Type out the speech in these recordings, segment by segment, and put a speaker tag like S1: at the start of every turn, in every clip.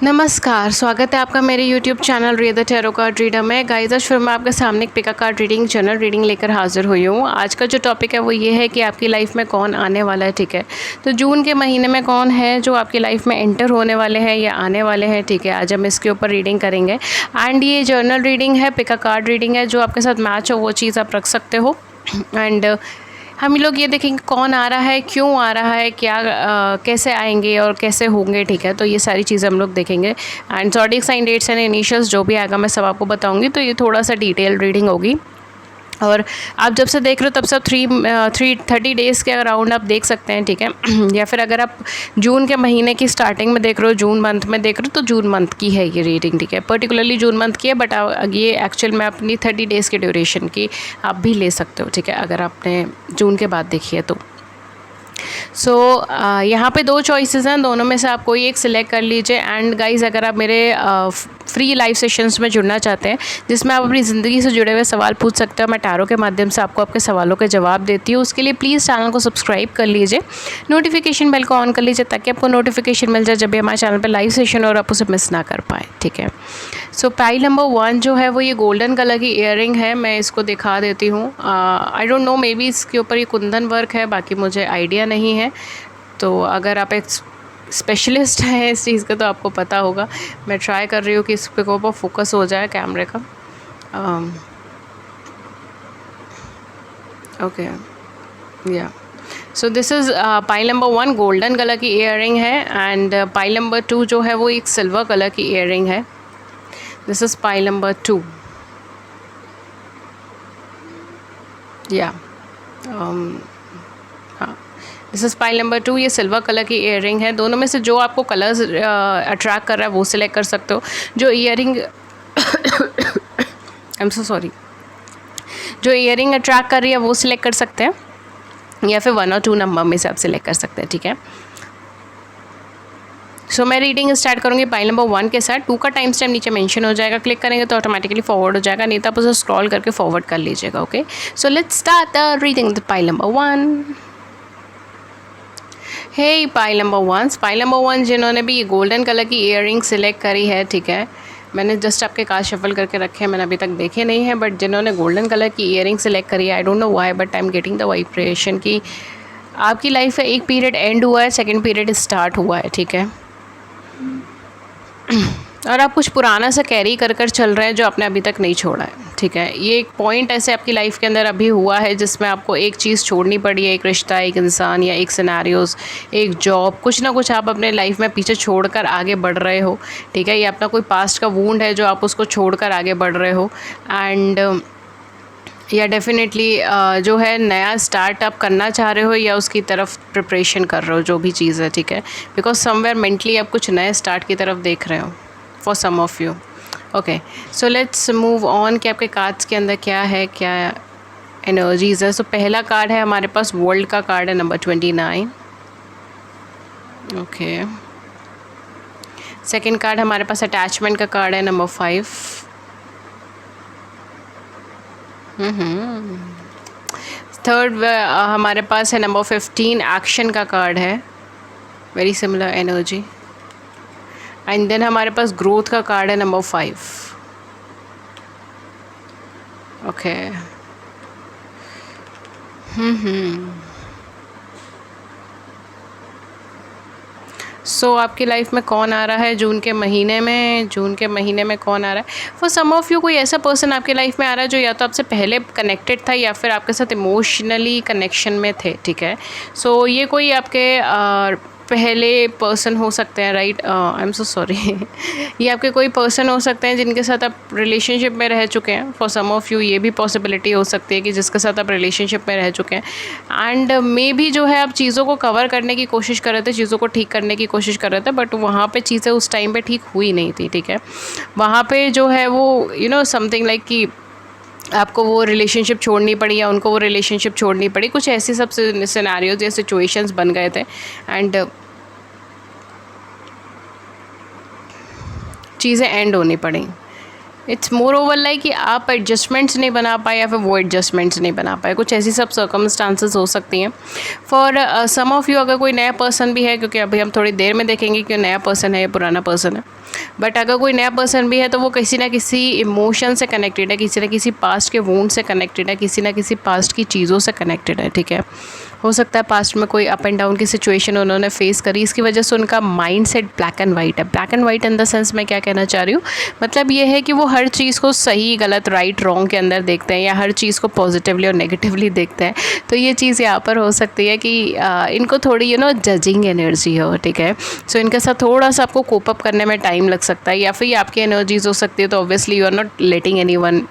S1: नमस्कार, स्वागत है आपका मेरे YouTube channel read the tarot card reader में। गाइस, आज फिर मैं आपके सामने एक पिका कार्ड रीडिंग जनरल रीडिंग लेकर हाजिर हुई हूँ। आज का जो टॉपिक है वो ये है कि आपकी लाइफ में कौन आने वाला है, ठीक है। तो जून के महीने में कौन है जो आपकी लाइफ में एंटर होने वाले हैं या आने वाले हैं, ठीक है। आज हम इसके ऊपर रीडिंग करेंगे एंड ये जर्नल रीडिंग है, पिका कार्ड रीडिंग है। जो आपके साथ मैच हो वो चीज़ आप रख सकते हो एंड हम लोग ये देखेंगे कौन आ रहा है, क्यों आ रहा है, क्या कैसे आएंगे और कैसे होंगे, ठीक है। तो ये सारी चीज़ें हम लोग देखेंगे and zodiac sign, dates and initials जो भी आएगा मैं सब आपको बताऊंगी। तो ये थोड़ा सा डिटेल रीडिंग होगी और आप जब से देख रहे हो तब से 30 डेज़ के अराउंड आप देख सकते हैं, ठीक है। या फिर अगर आप जून के महीने की स्टार्टिंग में देख रहे हो, जून मंथ में देख रहे हो, तो जून मंथ की है ये रीडिंग, ठीक है। पर्टिकुलरली जून मंथ की है, बट ये एक्चुअल में अपनी 30 डेज़ के ड्यूरेशन की आप भी ले सकते हो, ठीक है, अगर आपने जून के बाद देखी है तो। यहाँ पे दो चॉइसेस हैं, दोनों में से आप कोई एक सिलेक्ट कर लीजिए। एंड गाइज, अगर आप मेरे फ्री लाइव सेशंस में जुड़ना चाहते हैं जिसमें आप अपनी ज़िंदगी से जुड़े हुए सवाल पूछ सकते हो, मैं टैरो के माध्यम से आपको आपके सवालों के जवाब देती हूँ, उसके लिए प्लीज़ चैनल को सब्सक्राइब कर लीजिए, नोटिफिकेशन बेल को ऑन कर लीजिए ताकि आपको नोटिफिकेशन मिल जाए जब भी हमारे चैनल पर लाइव सेशन और आप उसे मिस ना कर पाएँ, ठीक है। पाइल नंबर 1 जो है वो ये गोल्डन कलर की ईयरिंग है। मैं इसको दिखा देती हूँ। आई डोंट नो, मे बी इसके ऊपर ये कुंदन वर्क है, बाकी मुझे आइडिया नहीं है। तो अगर आप एक स्पेशलिस्ट हैं इस चीज़ का तो आपको पता होगा। मैं ट्राई कर रही हूँ कि इस पे ऊपर फोकस हो जाए कैमरे का। ओके, या so this is pile number 1 golden colour की ईयरिंग है एंड पाइल नंबर 2 जो है वो एक सिल्वर कलर की ईयरिंग है। दिस इज़ पाइल नंबर 2, या हाँ, दिस इज़ पाइल नंबर 2। ये सिल्वर कलर की ईयरिंग है। दोनों में से जो आपको कलर्स अट्रैक्ट कर रहा है वो सिलेक्ट कर सकते हो। जो earring I am so sorry, जो ईयरिंग अट्रैक्ट कर रही है वो सिलेक्ट कर सकते हैं या फिर 1 और 2 नंबर में से आप सिलेक्ट कर सकते हैं, ठीक है। मैं रीडिंग स्टार्ट करूँगी पाइल नंबर 1 के साथ। 2 का टाइम स्टैम्प नीचे मेंशन हो जाएगा, क्लिक करेंगे तो ऑटोमेटिकली फॉरवर्ड हो जाएगा, नहीं तो आप उसे स्क्रॉल करके फॉरवर्ड कर लीजिएगा। Okay, so let's start the reading the pile number 1। Hey pile number 1, pile number 1 जिन्होंने भी ये गोल्डन कलर की ईयरिंग सिलेक्ट करी है, ठीक है। मैंने जस्ट आपके कार्ड शफल करके रखे हैं, मैंने अभी तक देखे नहीं है, बट जिन्होंने गोल्डन कलर की ईयरिंग सिलेक्ट करी है, आई don't know why but I am getting the vibration की आपकी लाइफ में एक पीरियड एंड हुआ है, सेकेंड पीरियड स्टार्ट हुआ है, ठीक है। और आप कुछ पुराना सा कैरी कर कर चल रहे हैं जो आपने अभी तक नहीं छोड़ा है, ठीक है। ये एक पॉइंट ऐसे आपकी लाइफ के अंदर अभी हुआ है जिसमें आपको एक चीज़ छोड़नी पड़ी है, एक रिश्ता, एक इंसान या एक सिनेरियोज, एक जॉब, कुछ ना कुछ आप अपने लाइफ में पीछे छोड़कर आगे बढ़ रहे हो, ठीक है। ये अपना कोई पास्ट का वूंड है जो आप उसको छोड़कर आगे बढ़ रहे हो एंड या डेफिनेटली जो है नया स्टार्ट आप करना चाह रहे हो या उसकी तरफ प्रिपरेशन कर रहे हो, जो भी चीज़ है, ठीक है। बिकॉज समवेयर मेंटली आप कुछ नए स्टार्ट की तरफ देख रहे हो for some of you. Okay, so let's move on कि आपके कार्ड्स के अंदर क्या है, क्या एनर्जीज है। पहला कार्ड है हमारे पास वर्ल्ड का कार्ड है, नंबर 29। ओके, सेकेंड कार्ड हमारे पास अटैचमेंट का कार्ड है, नंबर 5। थर्ड हमारे पास है नंबर 15, एक्शन का कार्ड है, very similar energy. And then हमारे पास ग्रोथ का कार्ड है, नंबर 5। ओके, आपकी लाइफ में कौन आ रहा है जून के महीने में? जून के महीने में कौन आ रहा है? फॉर सम ऑफ यू कोई ऐसा पर्सन आपकी लाइफ में आ रहा है जो या तो आपसे पहले कनेक्टेड था या फिर आपके साथ इमोशनली कनेक्शन में थे, ठीक है। ये कोई आपके पहले पर्सन हो सकते हैं, right. I am so sorry ये आपके कोई पर्सन हो सकते हैं जिनके साथ आप रिलेशनशिप में रह चुके हैं। फॉर सम ऑफ यू ये भी पॉसिबिलिटी हो सकती है कि जिसके साथ आप रिलेशनशिप में रह चुके हैं एंड मे भी जो है आप चीज़ों को कवर करने की कोशिश कर रहे थे, चीज़ों को ठीक करने की कोशिश कर रहे थे, बट वहाँ पे चीज़ें उस टाइम पे ठीक हुई नहीं थी, ठीक है। वहाँ पे जो है वो समथिंग लाइक कि आपको वो रिलेशनशिप छोड़नी पड़ी या उनको वो रिलेशनशिप छोड़नी पड़ी, कुछ ऐसे सब सिनेरियोज या सिचुएशंस बन गए थे एंड चीज़ें एंड होनी पड़ी। इट्स मोर ओवर लाइक कि आप एडजस्टमेंट्स नहीं बना पाए या फिर वो एडजस्टमेंट्स नहीं बना पाए, कुछ ऐसी सब सर्कमस्टांसेस हो सकती हैं। फॉर सम ऑफ़ यू अगर कोई नया पर्सन भी है, क्योंकि अभी हम थोड़ी देर में देखेंगे कि नया पर्सन है या पुराना पर्सन है, बट अगर कोई नया पर्सन भी है तो वो किसी ना किसी इमोशन से कनेक्टेड है, किसी ना किसी पास्ट के वूंड से कनेक्टेड है, किसी ना किसी पास्ट की चीज़ों से कनेक्टेड है, ठीक है। हो सकता है पास्ट में कोई अप एंड डाउन की सिचुएशन उन्होंने फेस करी, इसकी वजह से उनका mind set black and white है। Black and white in the sense मैं क्या कहना चाह रही हूँ, मतलब ये है कि वो हर चीज़ को सही गलत राइट रॉन्ग के अंदर देखते हैं, या हर चीज़ को पॉजिटिवली और नेगेटिवली देखते हैं। तो ये चीज़ यहाँ पर हो सकती है कि इनको थोड़ी जजिंग एनर्जी हो, ठीक है। सो इनके साथ थोड़ा सा आपको कोप अप करने में टाइम लग सकता है, या फिर ये आपकी एनर्जीज हो सकती है। तो obviously you are not letting anyone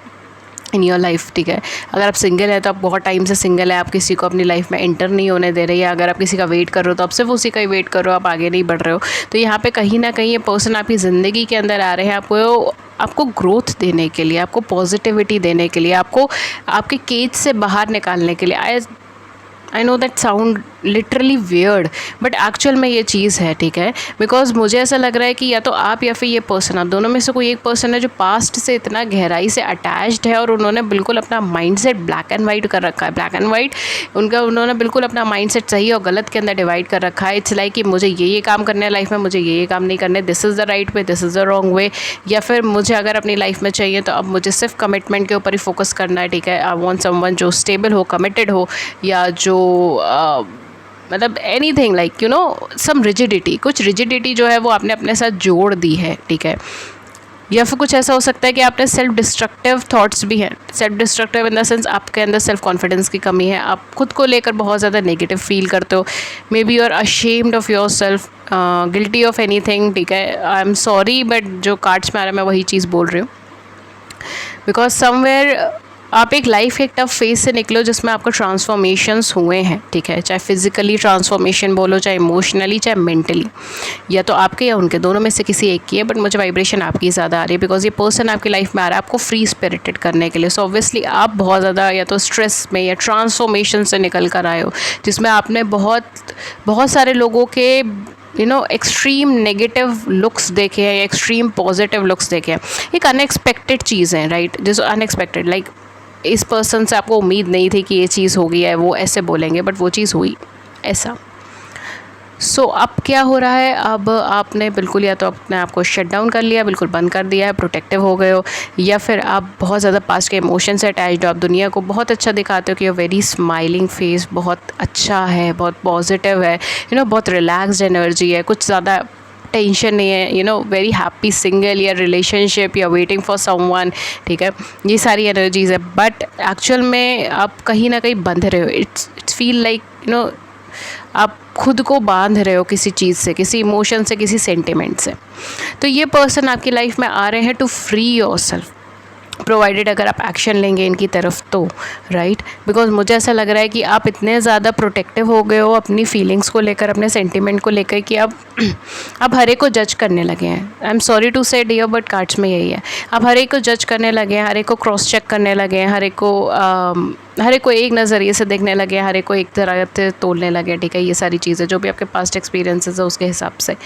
S1: in your life, ठीक है। अगर आप सिंगल है तो आप बहुत टाइम से सिंगल है, आप किसी को अपनी लाइफ में एंटर नहीं होने दे रहे, या अगर आप किसी का वेट कर रहे हो तो आप सिर्फ उसी का ही वेट कर रहे हो, आप आगे नहीं बढ़ रहे हो। तो यहाँ पे कहीं ना कहीं ये पर्सन आपकी ज़िंदगी के अंदर आ रहे हैं आपको ग्रोथ देने के लिए, आपको पॉजिटिविटी देने के लिए, आपको आपके केज से बाहर निकालने के लिए। I know that sound literally weird, but actual में ये चीज़ है, ठीक है। बिकॉज मुझे ऐसा लग रहा है कि या तो आप या फिर ये पर्सन, आप दोनों में से कोई एक पर्सन है जो पास्ट से इतना गहराई से अटैच्ड है, और उन्होंने बिल्कुल अपना माइंडसेट ब्लैक एंड वाइट कर रखा है। ब्लैक एंड वाइट उन्होंने बिल्कुल अपना माइंडसेट सही और गलत के अंदर डिवाइड कर रखा है। इट्स लाइक कि मुझे ये काम करना है लाइफ में, मुझे ये काम नहीं करने, this is the right way, this is the wrong way. या फिर मुझे अगर अपनी लाइफ में चाहिए तो अब मुझे सिर्फ कमिटमेंट के ऊपर ही फोकस करना है, ठीक है। आई वॉन्ट समवन जो स्टेबल हो, कमिटेड हो, या जो मतलब एनीथिंग लाइक सम रिजिडिटी, कुछ रिजिडिटी जो है वो आपने अपने साथ जोड़ दी है, ठीक है। या फिर कुछ ऐसा हो सकता है कि आपने सेल्फ डिस्ट्रक्टिव थॉट्स भी हैं। Self destructive in the sense आपके अंदर सेल्फ कॉन्फिडेंस की कमी है, आप खुद को लेकर बहुत ज़्यादा नेगेटिव फील करते हो। Maybe you are ashamed of yourself, guilty of anything, ठीक है। आई एम सॉरी, बट जो कार्ड्स में आ रहा है मैं वही चीज़ बोल रही हूँ। बिकॉज समवेयर आप एक लाइफ के एक टफ फेज से निकलो जिसमें आपको ट्रांसफॉर्मेशंस हुए हैं, ठीक है। चाहे फिजिकली ट्रांसफॉर्मेशन बोलो, चाहे इमोशनली, चाहे मेंटली, या तो आपके या उनके, दोनों में से किसी एक की है। बट मुझे वाइब्रेशन आपकी ज़्यादा आ रही है, बिकॉज ये पर्सन आपकी लाइफ में आ रहा है आपको फ्री स्पिरिटेड करने के लिए। सो ऑब्वियसली आप बहुत ज़्यादा या तो स्ट्रेस में या ट्रांसफॉर्मेशन से निकल कर आए हो, जिसमें आपने बहुत सारे लोगों के एक्सट्रीम नेगेटिव लुक्स देखे हैं या एक्सट्रीम पॉजिटिव लुक्स देखे हैं। एक अनएक्सपेक्टेड चीज़ है, राइट। जिस अनएक्सपेक्टेड लाइक इस पर्सन से आपको उम्मीद नहीं थी कि ये चीज़ होगी, है वो ऐसे बोलेंगे, बट वो चीज़ हुई ऐसा। सो अब क्या हो रहा है, अब आपने बिल्कुल या तो अपने आप को शट डाउन कर लिया, बिल्कुल बंद कर दिया है, प्रोटेक्टिव हो गए हो, या फिर आप बहुत ज़्यादा पास्ट के इमोशन से अटैच्ड हो। आप दुनिया को बहुत अच्छा दिखाते हो कि वेरी स्माइलिंग फेस बहुत अच्छा है, बहुत पॉजिटिव है, बहुत रिलैक्स्ड एनर्जी है, कुछ ज़्यादा टेंशन नहीं है, वेरी हैप्पी सिंगल या रिलेशनशिप या वेटिंग फॉर समवन, ठीक है। ये सारी एनर्जीज है, बट एक्चुअल में आप कहीं ना कहीं बंध रहे हो। इट्स फील लाइक आप खुद को बांध रहे हो किसी चीज़ से, किसी इमोशन से, किसी सेंटिमेंट से। तो ये पर्सन आपकी लाइफ में आ रहे हैं टू फ्री योरसेल्फ, प्रोवाइडेड अगर आप एक्शन लेंगे इनकी तरफ तो, राइट। बिकॉज मुझे ऐसा लग रहा है कि आप इतने ज़्यादा प्रोटेक्टिव हो गए हो अपनी फीलिंग्स को लेकर, अपने सेंटिमेंट को लेकर, कि अब हर एक को जज करने लगे हैं। आई एम सॉरी टू से डियर, बट कार्ड्स में यही है। आप हर एक को जज करने लगे हैं, हर एक को क्रॉस चेक करने लगे हैं, हर एक को एक नज़रिए से देखने लगे हैं, हर एक को एक तरह से तोलने लगे, ठीक है। ये सारी चीज़ें जो भी आपके पास्ट एक्सपीरियंसेस है उसके हिसाब से।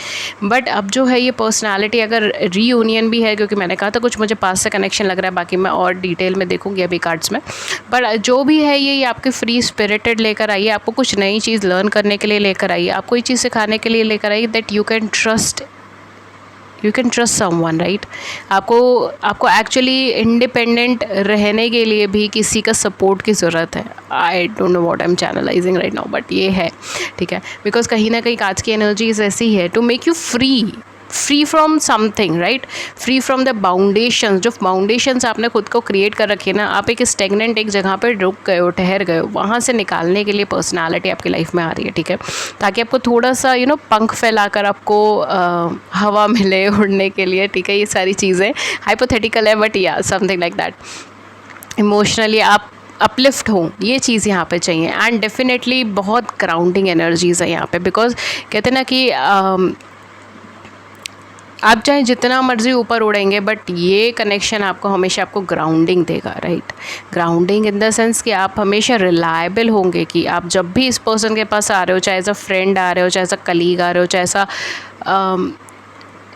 S1: बट अब जो है ये पर्सनालिटी अगर रीयूनियन भी है, क्योंकि मैंने कहा था कुछ मुझे पास्ट से कनेक्शन लग रहा है, बाकी मैं और डिटेल में देखूंगी अभी कार्ड्स में। बट जो भी है ये आपके फ्री स्पिरिटेड लेकर आइए, आपको कुछ नई चीज़ लर्न करने के लिए लेकर आइए, आपको ये चीज़ सिखाने के लिए लेकर आइए that you can trust someone, right. आपको एक्चुअली इंडिपेंडेंट रहने के लिए भी किसी का सपोर्ट की ज़रूरत है। आई don't know what I am channelising right now, but ये है, ठीक है। बिकॉज कहीं ना कहीं आज की एनर्जीज ऐसी है to make you free from something, right. Free from the boundations, जो बाउंडेशंस आपने खुद को क्रिएट कर रखे ना, आप एक स्टेगनेंट एक जगह पर रुक गए हो, ठहर गए हो, वहाँ से निकालने के लिए पर्सनालिटी आपकी लाइफ में आ रही है, ठीक है। ताकि आपको थोड़ा सा पंख फैलाकर आपको हवा मिले उड़ने के लिए, ठीक है। ये सारी चीज़ें हाइपोथेटिकल है, बट या समथिंग लाइक दैट। इमोशनली आप अपलिफ्ट हो, ये चीज़ यहाँ पे चाहिए। एंड डेफिनेटली बहुत ग्राउंडिंग एनर्जीज़ है यहाँ पे, बिकॉज कहते हैं ना कि आप चाहे जितना मर्जी ऊपर उड़ेंगे, बट ये कनेक्शन हमेशा आपको ग्राउंडिंग देगा, right. Grounding in the sense कि आप हमेशा रिलायबल होंगे, कि आप जब भी इस पर्सन के पास आ रहे हो, चाहे एज अ फ्रेंड आ रहे हो, चाहे एज अ कलीग आ रहे हो, चाहे as a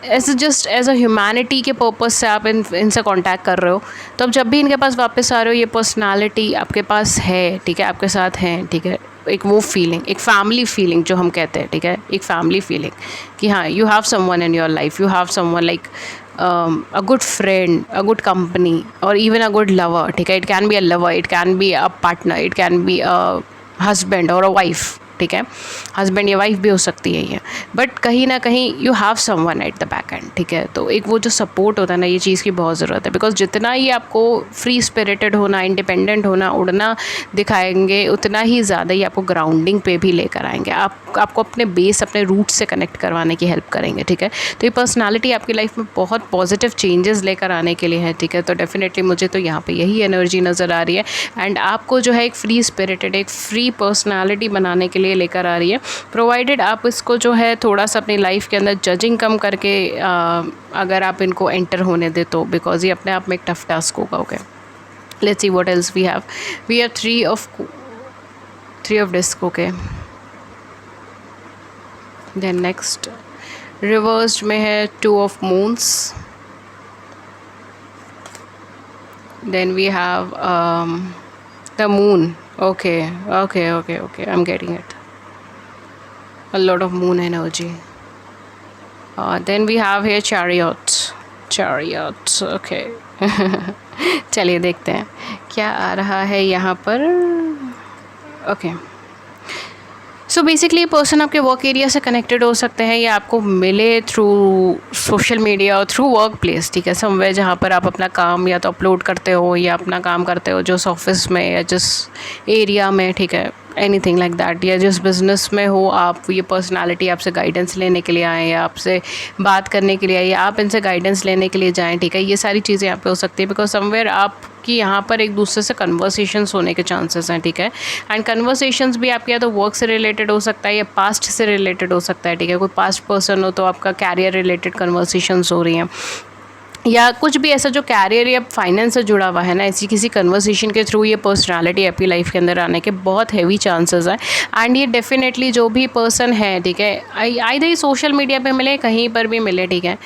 S1: just as a humanity के पर्पस से आप इनसे कांटेक्ट कर रहे हो, तो अब जब भी इनके पास वापस आ रहे हो, ये पर्सनालिटी आपके पास है, ठीक है, आपके साथ हैं, ठीक है, एक वो फीलिंग, एक फैमिली फीलिंग जो हम कहते हैं, ठीक है, एक फैमिली फीलिंग कि हाँ, you have someone in your life, you have someone like a good friend, a good company, or even a good lover, ठीक है, it can be a lover, it can be a partner, it can be a husband or a wife, ठीक है, husband या wife भी हो सकती है ये, बट कहीं ना कहीं you have someone at the back and, ठीक है। तो एक वो जो सपोर्ट होता है ना, ये चीज़ की बहुत ज़रूरत है, बिकॉज जितना ही आपको फ्री स्पिरिटेड होना, इंडिपेंडेंट होना, उड़ना दिखाएंगे, उतना ही ज़्यादा ही आपको ग्राउंडिंग पे भी लेकर आएंगे, आपको अपने बेस, अपने रूट से कनेक्ट करवाने की हेल्प करेंगे, ठीक है। तो ये पर्सनालिटी आपकी लाइफ में बहुत पॉजिटिव चेंजेस लेकर आने के लिए है, ठीक है। तो डेफिनेटली मुझे तो यहाँ पे यही एनर्जी नज़र आ रही है, एंड आपको जो है एक फ्री स्पिरिटेड, एक फ्री पर्सनालिटी बनाने के लिए लेकर आ रही है, प्रोवाइडेड आप इसको जो है थोड़ा सा अपनी लाइफ के अंदर जजिंग कम करके अगर आप इनको एंटर होने दे तो, बिकॉज ये अपने आप में एक टफ टास्क होगा। Okay, let's see what else we have three of disc. Okay, then next reversed में है 2 of moons, then we have the moon. Okay, I'm getting it. A lot of moon energy. Then we have here chariot. Okay. चलिए देखते हैं क्या आ रहा है यहाँ पर। ओके, सो बेसिकली पर्सन आपके वर्क एरिया से कनेक्टेड हो सकते हैं, या आपको मिले थ्रू सोशल मीडिया और थ्रू वर्क प्लेस, ठीक है, समवेयर जहाँ पर आप अपना काम या तो अपलोड करते हो या अपना काम करते हो, जिस ऑफिस में या जिस एरिया में, ठीक है, एनीथिंग लाइक दैट, या जिस बिज़नेस में हो आप, ये पर्सनालिटी आपसे गाइडेंस लेने के लिए आए, या आपसे बात करने के लिए आए, या आप इनसे गाइडेंस लेने के लिए जाएँ, ठीक है, ये सारी चीज़ें यहाँ पे हो सकती है, बिकॉज समवेयर आप कि यहाँ पर एक दूसरे से कन्वर्सेशंस होने के चांसेस हैं, ठीक है। एंड कन्वर्सेशंस भी आपके या तो वर्क से रिलेटेड हो सकता है या पास्ट से रिलेटेड हो सकता है, ठीक है। कोई पास्ट पर्सन हो तो आपका कैरियर रिलेटेड कन्वर्सेशंस हो रही हैं, या कुछ भी ऐसा जो कैरियर या फाइनेंस से जुड़ा हुआ है ना, ऐसी किसी कन्वर्सेशन के थ्रू ये पर्सनालिटी आपकी लाइफ के अंदर आने के बहुत हैवी चांसेस हैं। एंड ये डेफिनेटली जो भी पर्सन है, ठीक है, आइदर ये सोशल मीडिया पे मिले, कहीं पर भी मिले, ठीक है,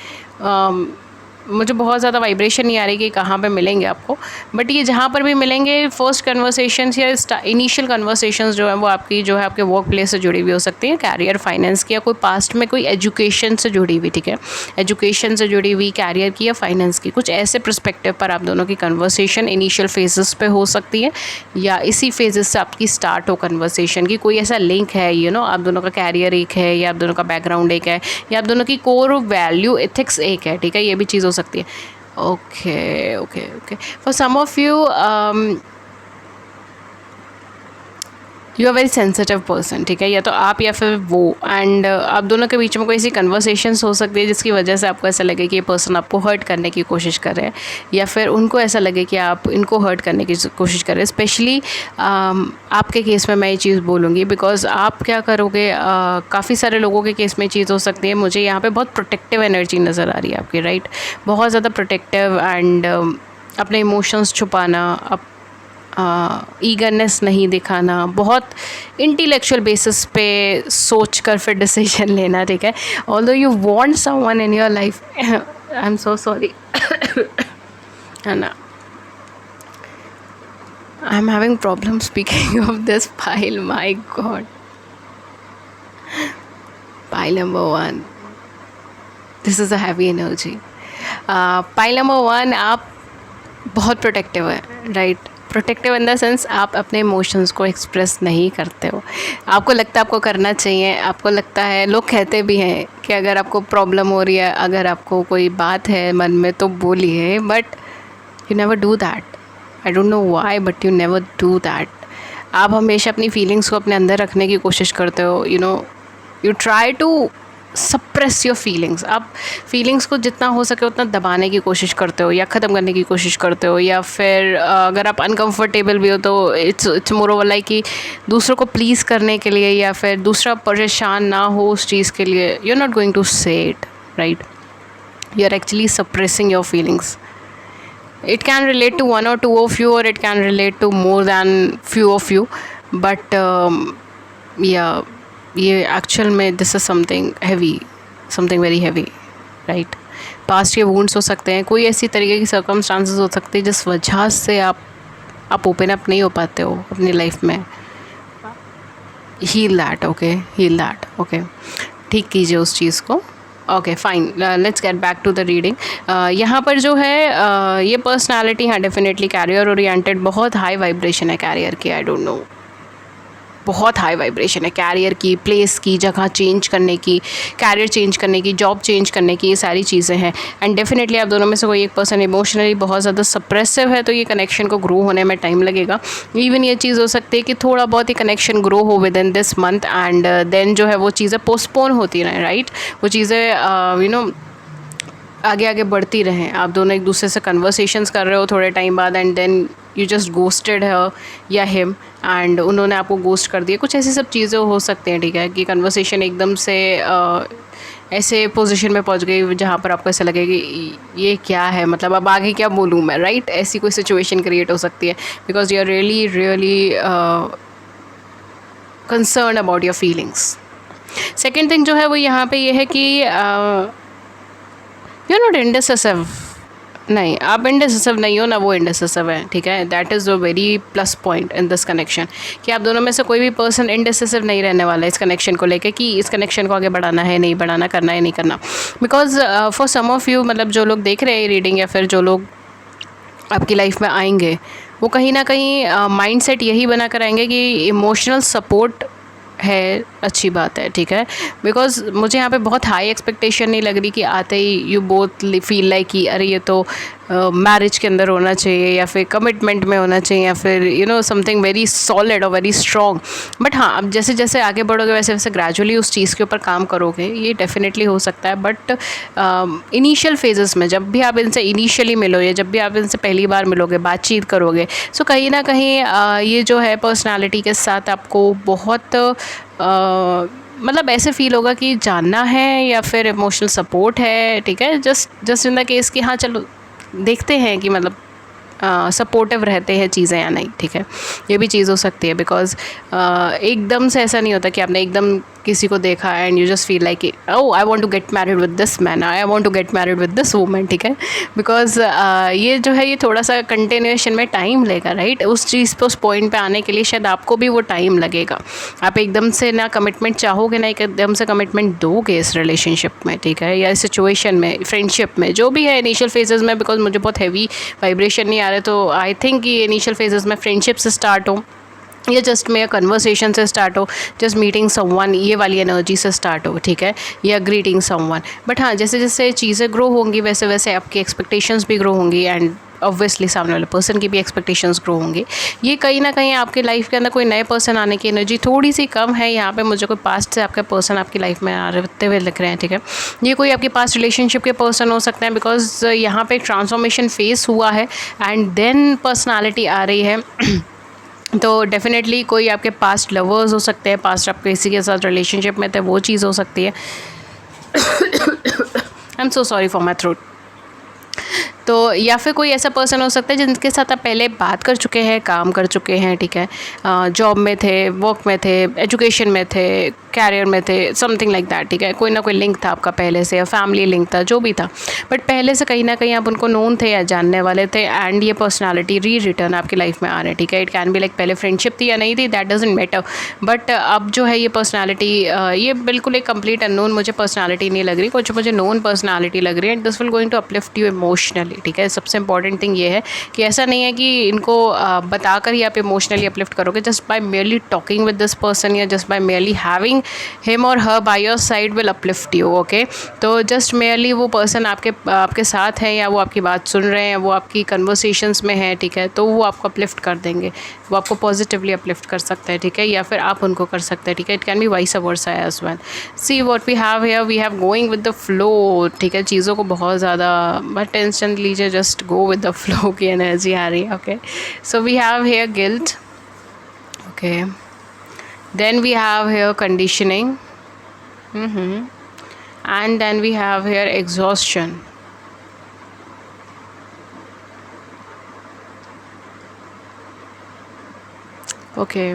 S1: मुझे बहुत ज़्यादा वाइब्रेशन नहीं आ रही कि कहाँ पे मिलेंगे आपको, बट ये जहाँ पर भी मिलेंगे, फर्स्ट कन्वर्सेशंस या इनिशियल कन्वर्सेशंस जो है वो आपकी जो है आपके वर्क प्लेस से जुड़ी हुई हो सकती है, कैरियर, फाइनेंस की, या कोई पास्ट में कोई एजुकेशन से जुड़ी हुई, ठीक है, एजुकेशन से जुड़ी हुई, कैरियर की या फाइनेंस की, कुछ ऐसे पर्सपेक्टिव पर आप दोनों की कन्वर्सेशन इनिशियल फेजेस पे हो सकती है, या इसी फेजेस से आपकी स्टार्ट हो कन्वर्सेशन की, कोई ऐसा लिंक है, आप दोनों का कैरियर एक है, या आप दोनों का बैकग्राउंड एक है, या आप दोनों की कोर वैल्यू एथिक्स एक है, ठीक है, ये भी चीज़ हो सकती है। Okay, for some of you are very sensitive person, ठीक है, या तो आप या फिर वो, एंड आप दोनों के बीच में कोई ऐसी कन्वर्सेशंस हो सकती है जिसकी वजह से आपको ऐसा लगे कि ये पर्सन आपको हर्ट करने की कोशिश कर रहे हैं, या फिर उनको ऐसा लगे कि आप इनको हर्ट करने की कोशिश कर रहे हैं। स्पेशली आपके केस में मैं ये चीज़ बोलूँगी, बिकॉज आप क्या करोगे, काफ़ी सारे लोगों के केस में चीज़ हो सकती है, मुझे यहाँ पे बहुत प्रोटेक्टिव एनर्जी नज़र आ रही है आपकी, राइट, बहुत ज़्यादा प्रोटेक्टिव, एंड अपने इमोशंस छुपाना, ईगरनेस नहीं दिखाना, बहुत इंटेलेक्चुअल बेसिस पे सोच कर फिर डिसीजन लेना, ठीक है, although you want someone in your life. I am so sorry, है ना, I am having problem speaking of this file, my God. File number 1, this is a heavy energy. File number 1, आप बहुत protective है, right, protective in the sense आप अपने emotions को express नहीं करते हो, आपको लगता है आपको करना चाहिए, आपको लगता है, लोग कहते भी हैं कि अगर आपको प्रॉब्लम हो रही है, अगर आपको कोई बात है मन में तो बोलिए, but you never do that. I don't know why, but you never do that. आप हमेशा अपनी फीलिंग्स को अपने अंदर रखने की कोशिश करते हो, you try to suppress your feelings, आप फीलिंग्स को जितना हो सके उतना दबाने की कोशिश करते हो, या ख़त्म करने की कोशिश करते हो, या फिर अगर आप अनकंफर्टेबल भी हो तो इट्स मोर ओवर लाइक कि दूसरों को प्लीज़ करने के लिए, या फिर दूसरा परेशान ना हो उस चीज़ के लिए, you are not going to say it, right, you are actually suppressing your feelings. It can relate to 1 or 2 of you, or it can relate to more than few of you, but yeah, ये actual में this is something heavy, something very heavy, right. Past के wounds हो सकते हैं, कोई ऐसी तरीके की सर्कमस्टांसेस हो सकते हैं जिस वजह से आप ओपन अप नहीं हो पाते हो अपनी लाइफ में। Heal that, okay, heal that, okay, ठीक कीजिए उस चीज़ को। Okay fine, let's get back to the reading. यहाँ पर जो है ये पर्सनालिटी, हाँ डेफिनेटली कैरियर ओरिएंटेड, बहुत हाई वाइब्रेशन है कैरियर की। आई डोंट नो, बहुत हाई वाइब्रेशन है कैरियर की, प्लेस की, जगह चेंज करने की, कैरियर चेंज करने की, जॉब चेंज करने की, ये सारी चीज़ें हैं। एंड डेफिनेटली आप दोनों में से कोई एक पर्सन इमोशनली बहुत ज़्यादा सप्रेसिव है, तो ये कनेक्शन को ग्रो होने में टाइम लगेगा। इवन ये चीज़ हो सकती है कि थोड़ा बहुत ही कनेक्शन ग्रो हो within this month, and then जो है वो चीज़ें पोस्टपोन होती रहें, राइट। वो चीज़ें आगे आगे बढ़ती रहें। आप दोनों एक दूसरे से कन्वर्सेशंस कर रहे हो थोड़े टाइम बाद, and then you just ghosted her या हिम, एंड उन्होंने आपको गोस्ट कर दिया। कुछ ऐसी सब चीज़ें हो सकती हैं, ठीक है, कि कन्वर्सेशन एकदम से ऐसे पोजीशन में पहुंच गई जहाँ पर आपको ऐसा लगे कि ये क्या है, मतलब अब आगे क्या बोलूँ मैं, राइट। ऐसी कोई सिचुएशन क्रिएट हो सकती है, because you are really really concern about your feelings. Second thing जो है वो यहाँ पे ये है कि यू आर नॉट इंडिसिसिव। नहीं, आप इंडिसिसिव नहीं हो, ना वो इंडिसिसिव है, ठीक है। That is a very plus point in this connection, कि आप दोनों में से कोई भी पर्सन इंडिसिसिव नहीं रहने वाला है इस कनेक्शन को लेके, कि इस कनेक्शन को आगे बढ़ाना है नहीं बढ़ाना, करना है नहीं करना। Because for some of you, मतलब जो लोग देख रहे हैं रीडिंग, या फिर जो लोग आपकी लाइफ में आएंगे, वो कहीं ना कहीं माइंड सेट यही बना कर आएंगे कि इमोशनल सपोर्ट है, अच्छी बात है, ठीक है। बिकॉज मुझे यहाँ पे बहुत हाई एक्सपेक्टेशन नहीं लग रही कि आते ही यू बोथ फील लाइक कि अरे ये तो मैरिज के अंदर होना चाहिए, या फिर कमिटमेंट में होना चाहिए, या फिर you know something very solid और वेरी स्ट्रॉन्ग। बट हाँ, अब जैसे जैसे आगे बढ़ोगे वैसे वैसे ग्रेजुअली उस चीज़ के ऊपर काम करोगे, ये डेफिनेटली हो सकता है। बट इनिशियल फेजेस में जब भी आप इनसे इनिशियली मिलो, या जब भी आप इनसे पहली बार मिलोगे, बातचीत करोगे, सो कहीं ना कहीं ये जो है पर्सनालिटी के साथ आपको बहुत मतलब ऐसे फील होगा कि जानना है या फिर इमोशनल सपोर्ट है, ठीक है। जस्ट इन द केस कि हाँ चलो देखते हैं कि मतलब सपोर्टिव रहते हैं चीज़ें या नहीं, ठीक है। ये भी चीज़ हो सकती है, बिकॉज एकदम से ऐसा नहीं होता कि आपने एकदम किसी को देखा and you just feel like oh I want to get married with this man, I want to get married with this woman, ठीक है। बिकॉज ये जो है ये थोड़ा सा कंटिन्यूएशन में टाइम लेगा, राइट। उस चीज़ पे, उस पॉइंट पे आने के लिए शायद आपको भी वो टाइम लगेगा। आप एकदम से ना कमिटमेंट चाहोगे, ना एकदम से कमिटमेंट दोगे इस रिलेशनशिप में, ठीक है, या इस सिचुएशन में, फ्रेंडशिप में, जो भी है इनिशियल फेजेस में। बिकॉज मुझे बहुत हैवी वाइब्रेशन नहीं आ रहे, तो आई थिंक कि इनिशियल फेजेस में फ्रेंडशिप से स्टार्ट हो, या जस्ट मेरा कन्वर्सेशन से स्टार्ट हो, जस्ट मीटिंग समवन, ये वाली एनर्जी से स्टार्ट हो, ठीक है, या ग्रीटिंग समवन। बट हाँ, जैसे जैसे चीज़ें ग्रो होंगी वैसे वैसे आपकी एक्सपेक्टेशंस भी ग्रो होंगी, एंड ऑब्वियसली सामने वाले पर्सन की भी एक्सपेक्टेशंस ग्रो होंगी। ये कहीं ना कहीं आपकी लाइफ के अंदर कोई नए पर्सन आने की एनर्जी थोड़ी सी कम है यहाँ पे। मुझे कोई पास्ट से आपका पर्सन आपकी लाइफ में आते हुए लिख रहे हैं, ठीक है। ये कोई आपके पास्ट रिलेशनशिप के पर्सन हो सकते हैं, बिकॉज यहाँ पे ट्रांसफॉर्मेशन फेस हुआ है, एंड देन पर्सनालिटी आ रही है। तो डेफिनेटली कोई आपके पास्ट लवर्स हो सकते हैं, पास्ट आप किसी के साथ रिलेशनशिप में थे, वो चीज़ हो सकती है। I am so sorry for my throat. तो या फिर कोई ऐसा पर्सन हो सकता है जिनके साथ आप पहले बात कर चुके हैं, काम कर चुके हैं, ठीक है, जॉब में थे, वर्क में थे, एजुकेशन में थे, कैरियर में थे, समथिंग लाइक दैट, ठीक है। कोई ना कोई लिंक था आपका पहले से, या फैमिली लिंक था, जो भी था, बट पहले से कहीं ना कहीं आप उनको नोन थे या जानने वाले थे, एंड ये पर्सनालिटी रिटर्न आपकी लाइफ में आ रहे हैं, ठीक है। इट कैन बी लाइक पहले फ्रेंडशिप थी या नहीं थी, दैट डजंट मैटर, बट अब जो है ये पर्सनालिटी, ये बिल्कुल एक कंप्लीट अननोन मुझे पर्सनालिटी नहीं लग रही, कुछ मुझे नोन पर्सनालिटी लग रही है, and this will going to uplift you emotionally, ठीक है। सबसे इंपॉर्टेंट थिंग ये है कि ऐसा नहीं है कि इनको बताकर ही आप इमोशनली अपलिफ्ट करोगे। Just by merely talking with this person, या just by merely having him और her by your side will uplift you, okay. तो जस्ट मेयरली वो पर्सन आपके साथ है, या वो आपकी बात सुन रहे हैं, वो आपकी कन्वर्सेशंस में है, ठीक है, तो वो आपको अपलिफ्ट कर देंगे, वो आपको पॉजिटिवली अपलिफ्ट कर सकते हैं, ठीक है, या फिर आप उनको कर सकते हैं, ठीक है। It can be vice versa as well. See what we have here, we have going with the flow, ठीक है। चीज़ों को बहुत ज़्यादा मत टेंशन लीजिए, just go with the flow की एनर्जी आ रही है, okay. So we have here guilt, okay, then we have here conditioning, and then we have here exhaustion, okay.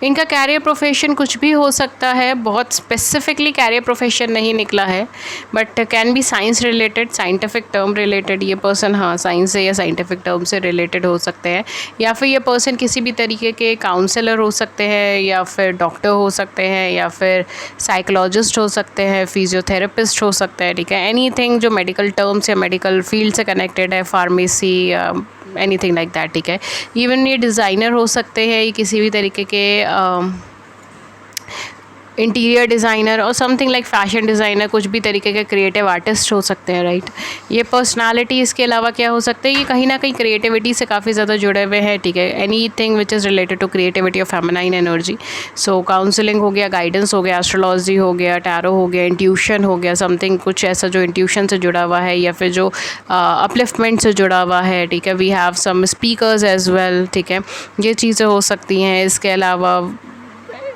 S1: इनका कैरियर प्रोफेशन कुछ भी हो सकता है, बहुत स्पेसिफिकली कैरियर प्रोफेशन नहीं निकला है, but can be science related, scientific term related. ये पर्सन हाँ साइंस से या साइंटिफिक टर्म से रिलेटेड हो सकते हैं, या फिर ये पर्सन किसी भी तरीके के काउंसलर हो सकते हैं, या फिर डॉक्टर हो सकते हैं, या फिर साइकोलॉजिस्ट हो सकते हैं, फिजियोथेरेपिस्ट हो सकते हैं, ठीक है। एनीथिंग जो मेडिकल टर्म्स या मेडिकल फील्ड से कनेक्टेड है, फार्मेसी, एनीथिंग लाइक दैट, ठीक है। इवन ये डिज़ाइनर हो सकते हैं, ये किसी भी तरीके के इंटीरियर डिज़ाइनर और समथिंग लाइक फैशन डिज़ाइनर, कुछ भी तरीके के क्रिएटिव आर्टिस्ट हो सकते हैं, राइट। ये पर्सनालिटी इसके अलावा क्या हो सकते हैं, ये कहीं ना कहीं क्रिएटिविटी से काफ़ी ज़्यादा जुड़े हुए हैं, ठीक है। Anything which is related to creativity और फेमिनाइन एनर्जी। सो काउंसलिंग हो गया, गाइडेंस हो गया, एस्ट्रोलॉजी हो गया, टैरो हो गया, इंट्यूशन हो गया, समथिंग कुछ ऐसा जो इंट्यूशन से जुड़ा हुआ है, या फिर जो अपलिफ्टमेंट से जुड़ा हुआ है, ठीक है। We have some speakers as well, ठीक है। ये चीज़ें हो सकती हैं। इसके अलावा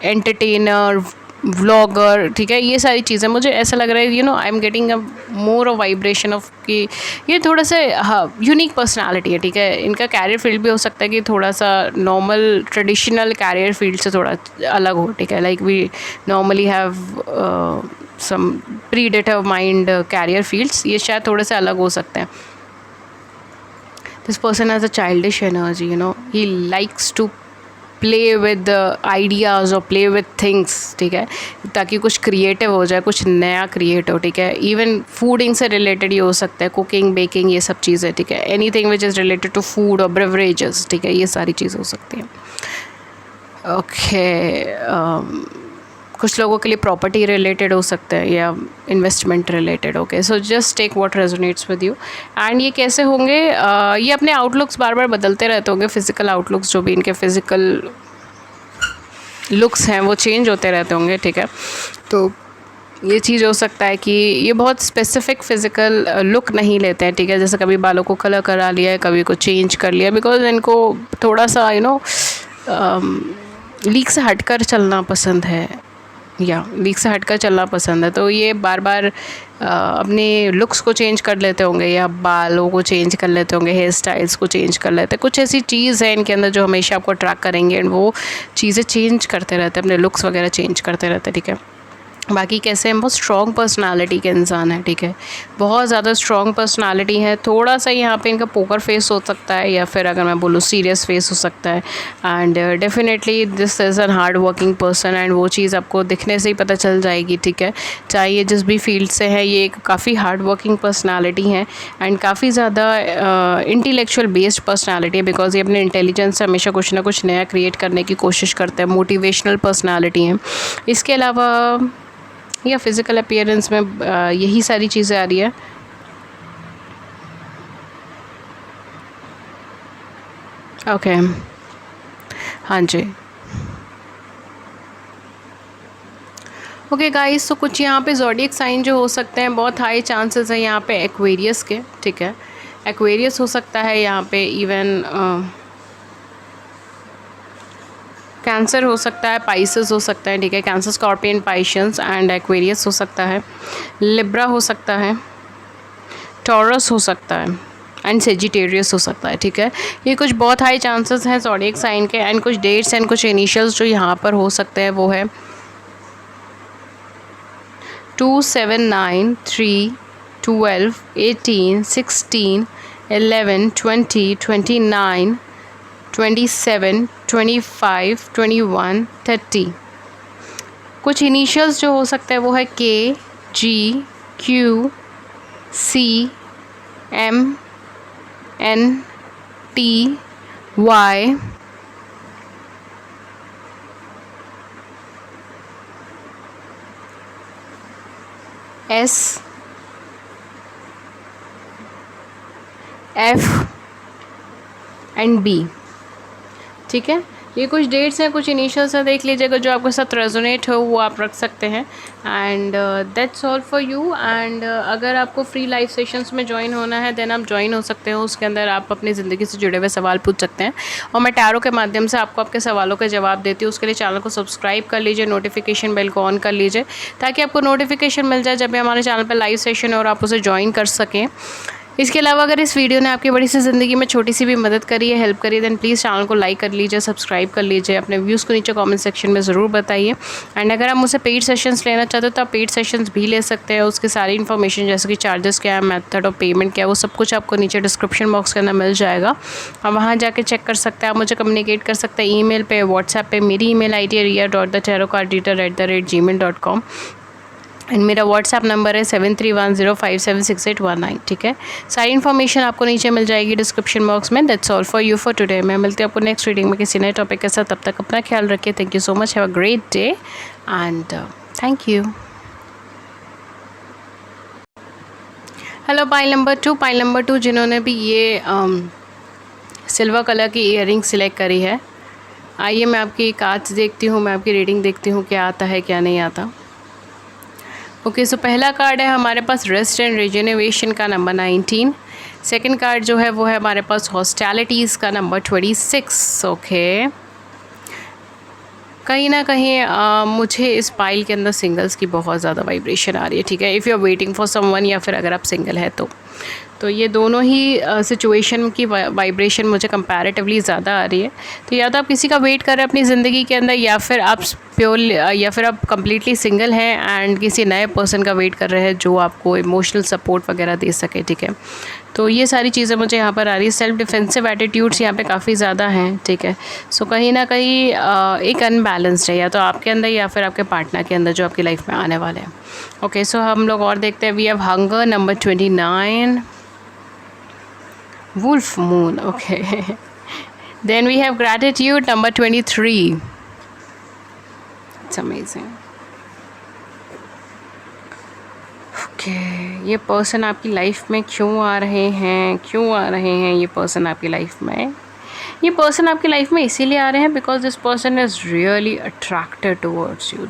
S1: एंटरटेनर, व्लॉगर, ठीक है। ये सारी चीज़ें मुझे ऐसा लग रहा है, you know, I am getting a more of vibration of कि ये थोड़ा सा यूनिक पर्सनालिटी है, ठीक है। इनका कैरियर फील्ड भी हो सकता है कि थोड़ा सा नॉर्मल ट्रेडिशनल कैरियर फील्ड से थोड़ा अलग हो, ठीक है। Like we normally have some predetermined career fields, ये शायद थोड़े से अलग हो सकते हैं। This person has a childish energy, you know, he likes to play with ideas और प्ले विद थिंग्स, ठीक है, ताकि कुछ क्रिएटिव हो जाए, कुछ नया क्रिएट हो, ठीक है। इवन फूडिंग से रिलेटेड ये हो सकता है, कुकिंग, बेकिंग, ये सब चीज़ें, ठीक है। Anything which is related to food और ब्रेवरेजेस, ठीक है, ये सारी चीज़ हो सकती हैं। ओके, कुछ लोगों के लिए प्रॉपर्टी रिलेटेड हो सकता है या investment related. Okay, so just take what resonates with you. And ये कैसे होंगे, ये अपने आउटलुक्स बार बार बदलते रहते होंगे, फिजिकल आउटलुक्स, जो भी इनके फिजिकल लुक्स हैं वो चेंज होते रहते होंगे, ठीक है। तो ये चीज़ हो सकता है कि ये बहुत स्पेसिफिक फिज़िकल लुक नहीं लेते हैं, ठीक है। जैसे कभी बालों को कलर करा लिया है, कभी कुछ चेंज कर लिया, बिकॉज इनको थोड़ा सा यू नो लीक से हटकर चलना पसंद है, या लीक से हटकर चलना पसंद है। तो ये बार बार अपने लुक्स को चेंज कर लेते होंगे, या बालों को चेंज कर लेते होंगे, हेयर स्टाइल्स को चेंज कर लेते हैं। कुछ ऐसी चीज़ है इनके अंदर जो हमेशा आपको अट्रैक्ट करेंगे, एंड वो चीज़ें चेंज करते रहते हैं, अपने लुक्स वगैरह चेंज करते रहते हैं, ठीक है। बाकी कैसे हैं, बहुत स्ट्रॉन्ग पर्सनालिटी के इंसान है, ठीक है। बहुत ज़्यादा स्ट्रॉन्ग पर्सनालिटी है। थोड़ा सा यहाँ पे इनका पोकर फेस हो सकता है, या फिर अगर मैं बोलूँ सीरियस फेस हो सकता है। And definitely this is an hard working person, and वो चीज़ आपको दिखने से ही पता चल जाएगी, ठीक है। चाहे ये जिस भी फील्ड से है, ये एक काफ़ी हार्ड वर्किंग पर्सनालिटी है, एंड काफ़ी ज़्यादा इंटेलेक्चुअल बेस्ड पर्सनालिटी है, बिकॉज ये अपने इंटेलिजेंस से हमेशा कुछ ना कुछ नया क्रिएट करने की कोशिश करते हैं। मोटिवेशनल पर्सनालिटी है। इसके अलावा या फिज़िकल अपीयरेंस में यही सारी चीज़ें आ रही है। ओके, हाँ जी। ओके गाइस, तो कुछ यहाँ पे ज़ोडिएक साइन जो हो सकते हैं, बहुत हाई चांसेस है यहाँ पे एक्वेरियस के, ठीक है। एक्वेरियस हो सकता है यहाँ पे, इवन कैंसर हो सकता है, पाइसेस हो सकता है, ठीक है। कैंसर, स्कॉर्पियन, पाइशियंस एंड एक्वेरियस हो सकता है। लिब्रा हो सकता है, टॉरस हो सकता है, एंड सेजिटेरियस हो सकता है, ठीक है। ये कुछ बहुत हाई चांसेस हैं ज़ोडिएक साइन के। एंड कुछ डेट्स एंड कुछ इनिशियल्स जो यहाँ पर हो सकते हैं वो है 2, 7, 9, 3, 12, 18, 16, 11, 20, 29, 27, 25, 21, 30। कुछ इनिशियल्स जो हो सकते हैं वो है K, G, Q, C, M, N, T, Y, S, F and B, ठीक है। ये कुछ डेट्स हैं, कुछ इनिशियल्स हैं, देख लीजिएगा जो आपके साथ रेजोनेट हो वो आप रख सकते हैं। And that's all for you. And अगर आपको फ्री लाइव सेशंस में ज्वाइन होना है देन आप ज्वाइन हो सकते हो। उसके अंदर आप अपनी ज़िंदगी से जुड़े हुए सवाल पूछ सकते हैं, और मैं टैरो के माध्यम से आपको आपके सवालों के जवाब देती हूँ। उसके लिए चैनल को सब्सक्राइब कर लीजिए, नोटिफिकेशन बेल को ऑन कर लीजिए, ताकि आपको नोटिफिकेशन मिल जाए जब भी हमारे चैनल पर लाइव सेशन है और आप उसे ज्वाइन कर सकें। इसके अलावा अगर इस वीडियो ने आपकी बड़ी सी ज़िंदगी में छोटी सी भी मदद करी है, हेल्प करी है, देन प्लीज़ चैनल को लाइक कर लीजिए, सब्सक्राइब कर लीजिए, अपने व्यूज़ को नीचे कमेंट सेक्शन में ज़रूर बताइए। एंड अगर आप मुझसे पेड सेशंस लेना चाहते हो तो आप पेड सेशंस भी ले सकते हैं। उसकी सारी इन्फॉर्मेशन जैसे कि चार्जेस क्या है, मेथड ऑफ पेमेंट क्या है, वो सब कुछ आपको नीचे डिस्क्रिप्शन बॉक्स के अंदर मिल जाएगा। आप वहाँ जाके चेक कर सकते हैं। आप मुझे कम्युनिकेट कर सकते हैं ईमेल पे, व्हाट्सएप पे। मेरी ईमेल आईडी है ria.thetarotcardreader@gmail.com एंड मेरा व्हाट्सएप नंबर है 7310576819। ठीक है, सारी इन्फॉर्मेशन आपको नीचे मिल जाएगी डिस्क्रिप्शन बॉक्स में। That's all for you for today. मैं मिलती हूँ आपको नेक्स्ट रीडिंग में किसी नए टॉपिक के साथ। तब तक अपना ख्याल रखिए। Thank you so much. Have a great day and thank you. Hello pile number 2 जिन्होंने भी ये सिल्वर कलर की ईयरिंग सिलेक्ट करी है, आइए मैं आपकी कार्ड्स देखती हूँ, मैं आपकी रीडिंग देखती हूँ क्या आता है क्या नहीं आता। ओके, सो पहला कार्ड है हमारे पास रेस्ट एंड रिजेनरेशन का नंबर 19। सेकंड कार्ड जो है वो है हमारे पास हॉस्टैलिटीज़ का नंबर 26। ओके, कहीं ना कहीं मुझे इस पाइल के अंदर सिंगल्स की बहुत ज़्यादा वाइब्रेशन आ रही है। ठीक है, if you are waiting for someone, या फिर अगर आप सिंगल है तो ये दोनों ही सिचुएशन की वाइब्रेशन मुझे कंपैरेटिवली ज़्यादा आ रही है। तो या तो आप किसी का वेट कर रहे हैं अपनी ज़िंदगी के अंदर, या फिर आप या फिर आप कम्प्लीटली सिंगल हैं एंड किसी नए पर्सन का वेट कर रहे हैं जो आपको इमोशनल सपोर्ट वगैरह दे सके। ठीक है, तो ये सारी चीज़ें मुझे यहाँ पर आ रही है। सेल्फ डिफेंसिव एटीट्यूड्स यहाँ पे काफ़ी ज़्यादा हैं। ठीक है, सो कहीं ना कहीं एक अनबैलेंस्ड है, या तो आपके अंदर या फिर आपके पार्टनर के अंदर जो आपकी लाइफ में आने वाले हैं। ओके, सो हम लोग और देखते हैं। We have hunger number 29, Wolf Moon. Okay. Then we have gratitude number 23. It's amazing. Okay, ये पर्सन आपकी लाइफ में क्यों आ रहे हैं ये पर्सन आपकी लाइफ में? ये पर्सन आपकी लाइफ में इसीलिए आ रहे हैं because this person is really attracted towards you.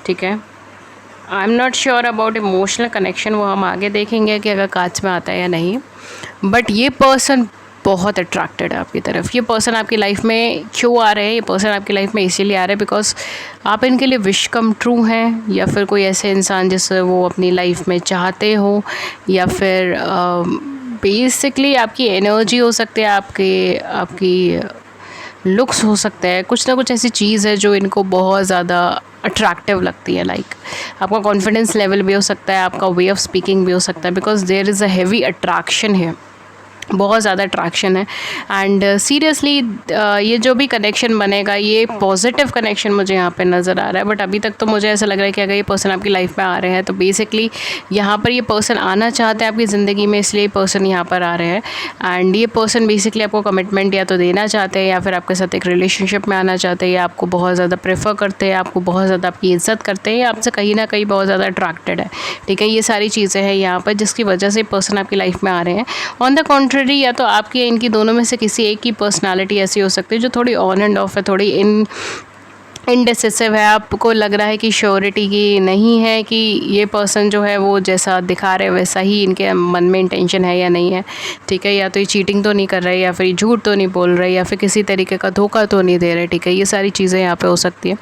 S1: ठीक है, I am not sure about emotional connection, वो हम आगे देखेंगे कि अगर कांच में आता है या नहीं। बट ये पर्सन बहुत अट्रैक्टेड है आपकी तरफ। ये पर्सन आपकी लाइफ में क्यों आ रहे हैं? ये पर्सन आपकी लाइफ में इसीलिए आ रहे हैं बिकॉज आप इनके लिए विश कम ट्रू हैं, या फिर कोई ऐसे इंसान जिससे वो अपनी लाइफ में चाहते हो, या फिर बेसिकली आपकी एनर्जी हो सकती है, आपकी लुक्स हो सकते हैं। कुछ ना कुछ ऐसी चीज़ है जो इनको बहुत ज़्यादा अट्रैक्टिव लगती है। लाइक आपका कॉन्फिडेंस लेवल भी हो सकता है, आपका वे ऑफ स्पीकिंग भी हो सकता है, because there is a heavy attraction है, बहुत ज़्यादा अट्रैक्शन है। एंड सीरियसली ये जो भी कनेक्शन बनेगा ये पॉजिटिव कनेक्शन मुझे यहाँ पे नज़र आ रहा है। बट अभी तक तो मुझे ऐसा लग रहा है कि अगर ये पर्सन आपकी लाइफ में आ रहे हैं तो बेसिकली यहाँ पर ये पर्सन आना चाहते हैं आपकी ज़िंदगी में, इसलिए पर्सन यहाँ पर आ रहे हैं। एंड ये पर्सन बेसिकली आपको कमिटमेंट या तो देना चाहते हैं, या फिर आपके साथ एक रिलेशनशिप में आना चाहते हैं, या आपको बहुत ज़्यादा प्रेफर करते हैं, आपको बहुत ज़्यादा आपकी इज्जत करते हैं, या आपसे कहीं ना कहीं बहुत ज़्यादा अट्रैक्टेड है। ठीक है, ये सारी चीज़ें हैं यहाँ पर जिसकी वजह से पर्सन आपकी लाइफ में आ रहे हैं। ऑन द कॉन्ट्ररी, या तो आपकी इनकी दोनों में से किसी एक की पर्सनालिटी ऐसी हो सकती है जो थोड़ी ऑन एंड ऑफ है, थोड़ी इनडिसिसिव है। आपको लग रहा है कि श्योरिटी की नहीं है कि ये पर्सन जो है वो जैसा दिखा रहे वैसा ही इनके मन में इंटेंशन है या नहीं है। ठीक है, या तो ये चीटिंग तो नहीं कर रहे, या फिर झूठ तो नहीं बोल रहे, या फिर किसी तरीके का धोखा तो नहीं दे रहे। ठीक है, ये सारी चीज़ें यहाँ पे हो सकती है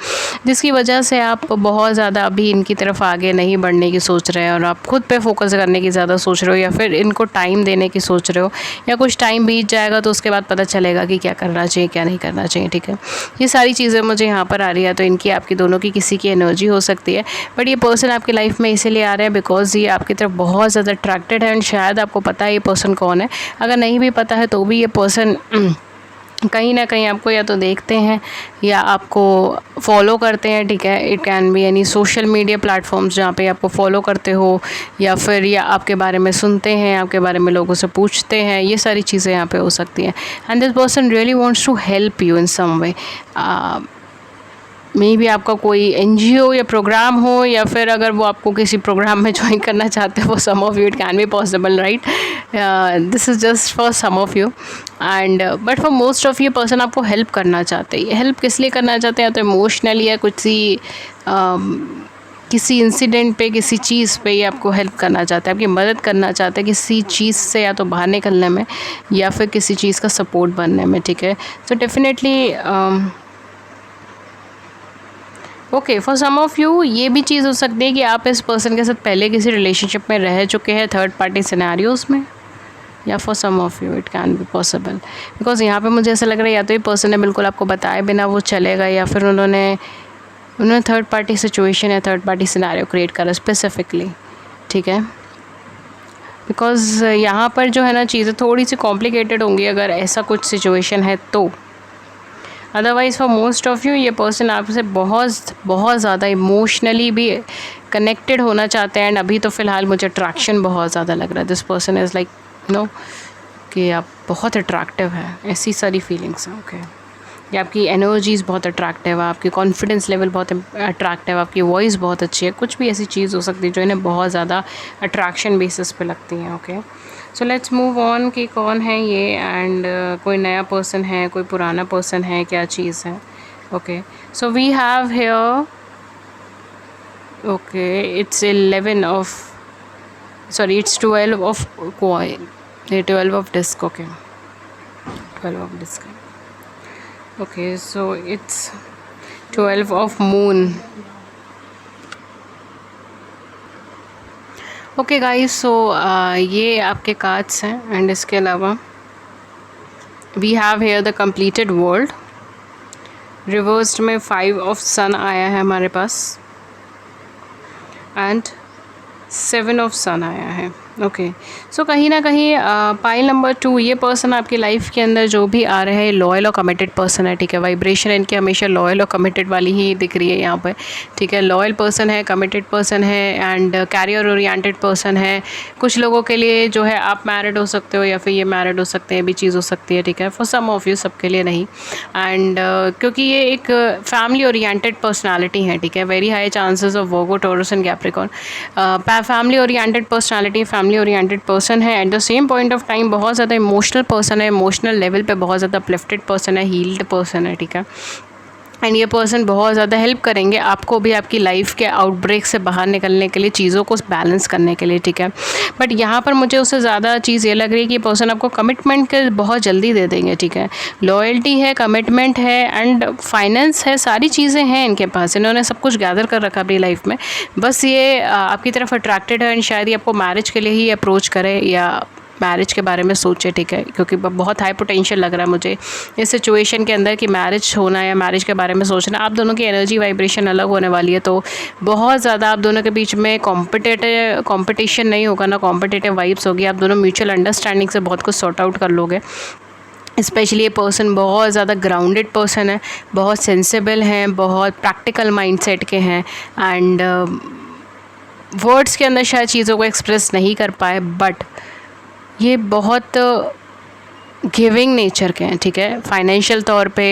S1: जिसकी वजह से आप बहुत ज़्यादा अभी इनकी तरफ आगे नहीं बढ़ने की सोच रहे हैं, और आप खुद पे फोकस करने की ज़्यादा सोच रहे हो, या फिर इनको टाइम देने की सोच रहे हो, या कुछ टाइम बीत जाएगा तो उसके बाद पता चलेगा कि क्या करना चाहिए क्या नहीं करना चाहिए। ठीक है, ये सारी चीज़ें मुझे यहाँ पर रही है, तो इनकी आपकी दोनों की किसी की एनर्जी हो सकती है। बट ये पर्सन आपकी लाइफ में इसीलिए आ रहे हैं बिकॉज ये आपकी तरफ बहुत ज़्यादा अट्रैक्टेड है। एंड शायद आपको पता है ये पर्सन कौन है, अगर नहीं भी पता है तो भी ये पर्सन कहीं ना कहीं आपको या तो देखते हैं या आपको फॉलो करते हैं। ठीक है, it can be any social media platforms जहाँ पे आपको फॉलो करते हो, या फिर या आपके बारे में सुनते हैं, आपके बारे में लोगों से पूछते हैं। ये सारी चीज़ें यहाँ पे हो सकती हैं। And this person really wants to help you in some way. Maybe आपका कोई NGO या प्रोग्राम हो, या फिर अगर वो आपको किसी प्रोग्राम में ज्वाइन करना चाहते हो, some of you it can be possible, right? This is just for some of you and but for most of you person आपको हेल्प करना चाहते हैं। हेल्प किस लिए करना चाहते हैं? या तो इमोशनली, या किसी इंसिडेंट पे, किसी चीज़ पे ये आपको हेल्प करना चाहते हैं, आपकी मदद करना चाहते हैं किसी चीज़ से, या तो बाहर निकलने में या फिर किसी चीज़ का सपोर्ट बनने में। ठीक है, तो definitely okay, for some of you ये भी चीज़ हो सकती है कि आप इस पर्सन के साथ पहले किसी रिलेशनशिप में रह चुके हैं थर्ड पार्टी सिनेरियोज़ में, या for some of you it can be possible, because यहाँ पे मुझे ऐसा लग रहा है या तो ये पर्सन ने बिल्कुल आपको बताए बिना वो चलेगा, या फिर उन्होंने थर्ड पार्टी सिचुएशन या थर्ड पार्टी सिनेरियो क्रिएट करा स्पेसिफिकली, ठीक है। बिकॉज़ यहाँ पर जो है ना चीज़ें थोड़ी सी कॉम्प्लिकेटेड होंगी अगर ऐसा कुछ सिचुएशन है तो। Otherwise for most of you ये पर्सन आपसे बहुत बहुत ज़्यादा इमोशनली भी कनेक्टेड होना चाहते हैं, एंड अभी तो फ़िलहाल मुझे अट्रैक्शन बहुत ज़्यादा लग रहा है। दिस पर्सन इज़ लाइक कि आप बहुत अट्रैक्टिव है, ऐसी सारी फीलिंग्स हैं। ओके, या आपकी एनर्जीज़ बहुत अट्रैक्टिव है, आपकी कॉन्फिडेंस लेवल बहुत अट्रैक्टिव है, आपकी वॉइस बहुत अच्छी है, कुछ भी ऐसी चीज़ हो सकती है जो इन्हें बहुत ज़्यादा अट्रैक्शन बेसिस पे लगती हैं। Okay, so let's move on कि कौन है ये, एंड कोई नया पर्सन है, कोई पुराना पर्सन है, क्या चीज़ है। Okay, so we have here, okay, it's 11 of, sorry it's 12 of coin, 12 of disc. Okay, 12 of disc. Okay, so it's 12 of moon. Okay guys, so ये आपके कार्ड्स हैं, एंड इसके अलावा we have here the completed world. Reversed में 5 of सन आया है हमारे पास, and 7 of सन आया है। ओके, सो कहीं ना कहीं पाइल नंबर 2 ये पर्सन आपकी लाइफ के अंदर जो भी आ रहे हैं लॉयल और कमिटेड पर्सन है, ठीक है। वाइब्रेशन इनकी हमेशा लॉयल और कमिटेड वाली ही दिख रही है यहाँ पर, ठीक है। लॉयल पर्सन है, कमिटेड पर्सन है, एंड कैरियर ओरिएंटेड पर्सन है। कुछ लोगों के लिए जो है आप मैरिड हो सकते हो, या फिर ये मैरिड हो सकते हैं, भी चीज़ हो सकती है, ठीक है। फॉर सम ऑफ यू, सबके लिए नहीं। एंड क्योंकि ये एक फैमिली ओरिएंटेड पर्सनैलिटी है, ठीक है। Very high chances of Virgo, Taurus and Capricorn. Family oriented personality, family oriented person है। At the same point of time बहुत ज़्यादा इमोशनल पर्सन है, इमोशनल लेवल पे बहुत ज़्यादा अपलिफ्टेड पर्सन है, हील्ड पर्सन है, ठीक है। एंड ये पर्सन बहुत ज़्यादा हेल्प करेंगे आपको भी आपकी लाइफ के आउटब्रेक से बाहर निकलने के लिए, चीज़ों को बैलेंस करने के लिए, ठीक है। बट यहाँ पर मुझे उससे ज़्यादा चीज़ ये लग रही है कि ये पर्सन आपको कमिटमेंट के बहुत जल्दी दे देंगे, ठीक है। लॉयल्टी है, कमिटमेंट है, एंड फाइनेंस है, सारी चीज़ें हैं इनके पास। इन्होंने सब कुछ गैदर कर रखा अपनी लाइफ में, बस ये आपकी तरफ अट्रैक्टेड है, एंड शायद ये आपको मैरिज के लिए ही अप्रोच करे या मैरिज के बारे में सोचे, ठीक है। क्योंकि बहुत हाई पोटेंशियल लग रहा है मुझे इस सिचुएशन के अंदर कि मैरिज होना या मैरिज के बारे में सोचना। आप दोनों की एनर्जी वाइब्रेशन अलग होने वाली है, तो बहुत ज़्यादा आप दोनों के बीच में कॉम्पिटिशन नहीं होगा ना, कॉम्पिटिटिव वाइब्स होगी। आप दोनों म्यूचुअल अंडरस्टैंडिंग से बहुत कुछ सॉर्ट आउट कर लोगे। स्पेशली ये पर्सन बहुत ज़्यादा ग्राउंडेड पर्सन है, बहुत सेंसिबल हैं, बहुत प्रैक्टिकल माइंडसेट के हैं, एंड वर्ड्स के अंदर शायद चीज़ों को एक्सप्रेस नहीं कर पाए, बट ये बहुत गिविंग नेचर के हैं, ठीक है। फाइनेंशियल तौर पे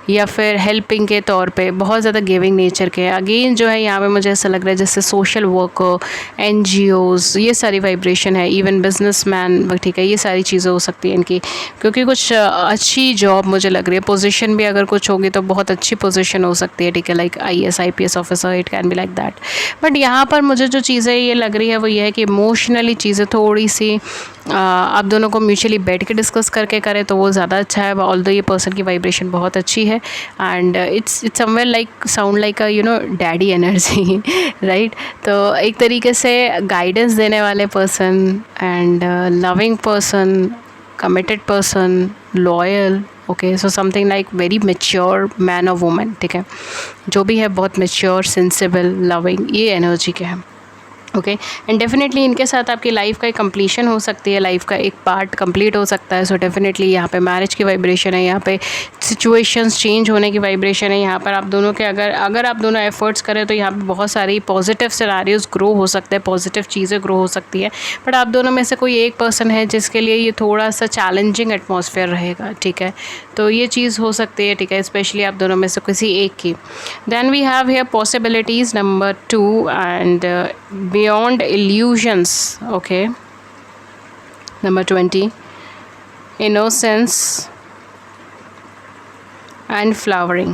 S1: या फिर हेल्पिंग के तौर पे बहुत ज़्यादा गिविंग नेचर के हैं। अगेन जो है यहाँ पे मुझे ऐसा लग रहा है जैसे सोशल वर्कर, NGOs, ये सारी वाइब्रेशन है, इवन बिजनेसमैन, ठीक है। ये सारी चीज़ें हो सकती हैं इनकी, क्योंकि कुछ अच्छी जॉब मुझे लग रही है। पोजीशन भी अगर कुछ होगी तो बहुत अच्छी पोजीशन हो सकती है, ठीक है, like IAS IPS officer, it can be like that. But यहाँ पर मुझे जो चीज़ें ये लग रही है वो ये है कि इमोशनली चीज़ें थोड़ी सी आप दोनों को म्यूचुअली बैठ के डिस्कस करके करें तो वो ज़्यादा अच्छा है। ऑल्दो ये पर्सन की वाइब्रेशन बहुत अच्छी है, and it's somewhere like sound like a daddy energy, right. तो एक तरीके से गाइडेंस देने वाले person, and loving person, committed person, loyal, okay. So something like very mature man और वुमन, ठीक है। जो भी है बहुत मैच्योर, सेंसिबल, लविंग, ये एनर्जी के हैं, ओके। एंड डेफिनेटली इनके साथ आपकी लाइफ का एक कंप्लीशन हो सकती है, लाइफ का एक पार्ट कंप्लीट हो सकता है। सो डेफिनेटली यहाँ पे मैरिज की वाइब्रेशन है, यहाँ पे सिचुएशंस चेंज होने की वाइब्रेशन है। यहाँ पर आप दोनों के अगर आप दोनों एफर्ट्स करें तो यहाँ पे बहुत सारी पॉजिटिव सिनेरियोज ग्रो हो सकते हैं, पॉजिटिव चीज़ें ग्रो हो सकती है। बट आप दोनों में से कोई एक पर्सन है जिसके लिए ये थोड़ा सा चैलेंजिंग एटमॉस्फेयर रहेगा, ठीक है। तो ये चीज़ हो सकती है, ठीक है, स्पेशली आप दोनों में से किसी एक की। Then we have here possibilities number 2 and beyond illusions, okay. Number 20, innocence and flowering.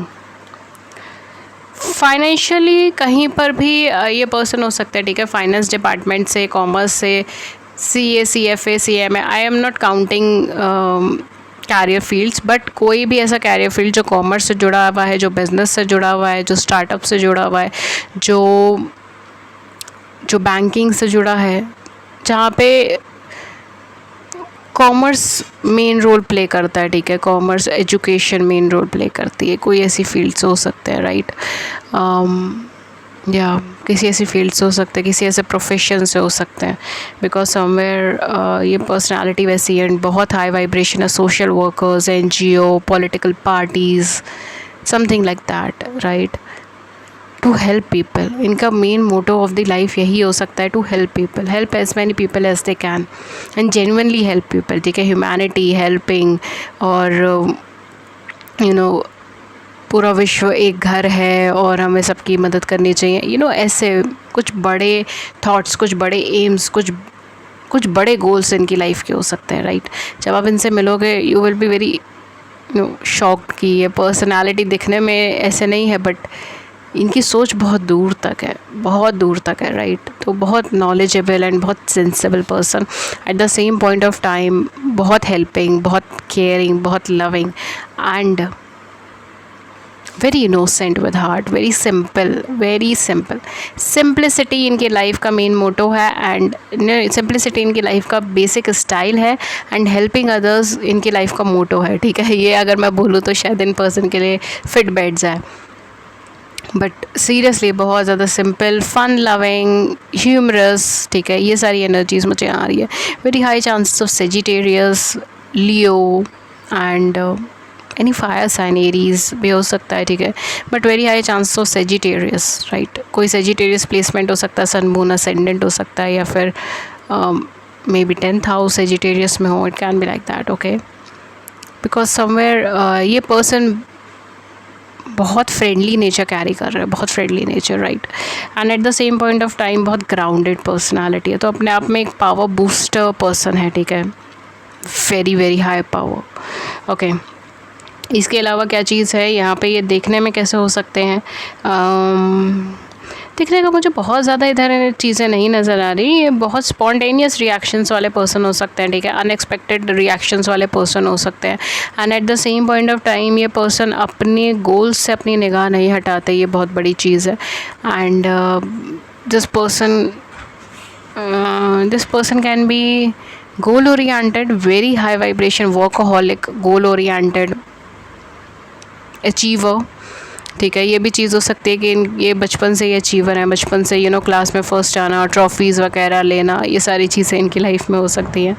S1: Financially कहीं पर भी ये पर्सन हो सकता है, ठीक है। फाइनेंस डिपार्टमेंट से, कॉमर्स से, CA CFA CMA, I am not counting career fields, but कोई भी ऐसा कैरियर फील्ड जो कॉमर्स से जुड़ा हुआ है, जो बिज़नेस से जुड़ा हुआ है, जो स्टार्टअप से जुड़ा हुआ है, जो जो बैंकिंग से जुड़ा है, जहाँ पे कॉमर्स मेन रोल प्ले करता है, ठीक है, commerce education main role play करती है, कोई ऐसी फील्ड्स हो सकते हैं, राइट, या किसी ऐसी फील्ड से हो सकते हैं, किसी ऐसे प्रोफेशन से हो सकते हैं, बिकॉज समवेयर ये पर्सनालिटी वैसी है, बहुत हाई वाइब्रेशन है, social workers, NGO, political parties, something like that, right, to help people. इनका main motto of the life यही हो सकता है, to help people, help as many people as they can and genuinely help people, ठीक है, humanity, helping, और you know पूरा विश्व एक घर है और हमें सबकी मदद करनी चाहिए, ऐसे कुछ बड़े थॉट्स, कुछ बड़े एम्स, कुछ बड़े गोल्स इनकी लाइफ के हो सकते हैं, राइट। जब आप इनसे मिलोगे you will be very shocked कि ये पर्सनालिटी दिखने में ऐसे नहीं है, बट इनकी सोच बहुत दूर तक है, बहुत दूर तक है, राइट। तो बहुत नॉलेजेबल एंड बहुत sensible person, eight the same point of time बहुत हेल्पिंग, बहुत केयरिंग, बहुत loving and very innocent with heart, very simple. Simplicity इनकी लाइफ का मेन मोटो है एंड सिंप्लिसिटी इनकी लाइफ का बेसिक स्टाइल है एंड हेल्पिंग अदर्स इनकी लाइफ का मोटो है, ठीक है। ये अगर मैं बोलूँ तो शायद इन पर्सन के लिए फिट बैठ जाए, बट सीरियसली बहुत ज़्यादा सिंपल, फन लविंग, ह्यूमरस, ठीक है, ये सारी एनर्जीज मुझे आ रही है। Very high chances of Sagittarius, Leo and any fire sign, Aries भी हो सकता है, ठीक है, but very high chances of Sagittarius, right. कोई सेजिटेरियस प्लेसमेंट हो सकता है, सन मून असेंडेंट हो सकता है, या फिर may be 10th house Sagittarius में हो, it can be like that, okay, because somewhere ये पर्सन बहुत फ्रेंडली नेचर कैरी कर रहा है, बहुत friendly nature, right, and eight the same point of time बहुत ग्राउंडेड पर्सनालिटी है, तो अपने आप में एक पावर बूस्टर पर्सन है, ठीक है, वेरी हाई पावर, ओके। इसके अलावा क्या चीज़ है यहाँ पे, ये देखने में कैसे हो सकते हैं, दिखने का मुझे बहुत ज़्यादा इधर चीज़ें नहीं नज़र आ रही। ये बहुत स्पॉन्टेनियस रिएक्शंस वाले पर्सन हो सकते हैं, ठीक है, अनएक्सपेक्टेड रिएक्शंस वाले पर्सन हो सकते हैं and eight the same point of time ये पर्सन अपने गोल्स से अपनी निगाह नहीं हटाते, ये बहुत बड़ी चीज़ है and this person can be goal oriented, very high vibration, workaholic, goal oriented, achiever, ठीक है। ये भी चीज़ हो सकती है कि ये बचपन से ये अचीवर हैं, बचपन से क्लास में फर्स्ट आना, ट्रॉफीज़ वगैरह लेना, ये सारी चीज़ें इनकी लाइफ में हो सकती हैं,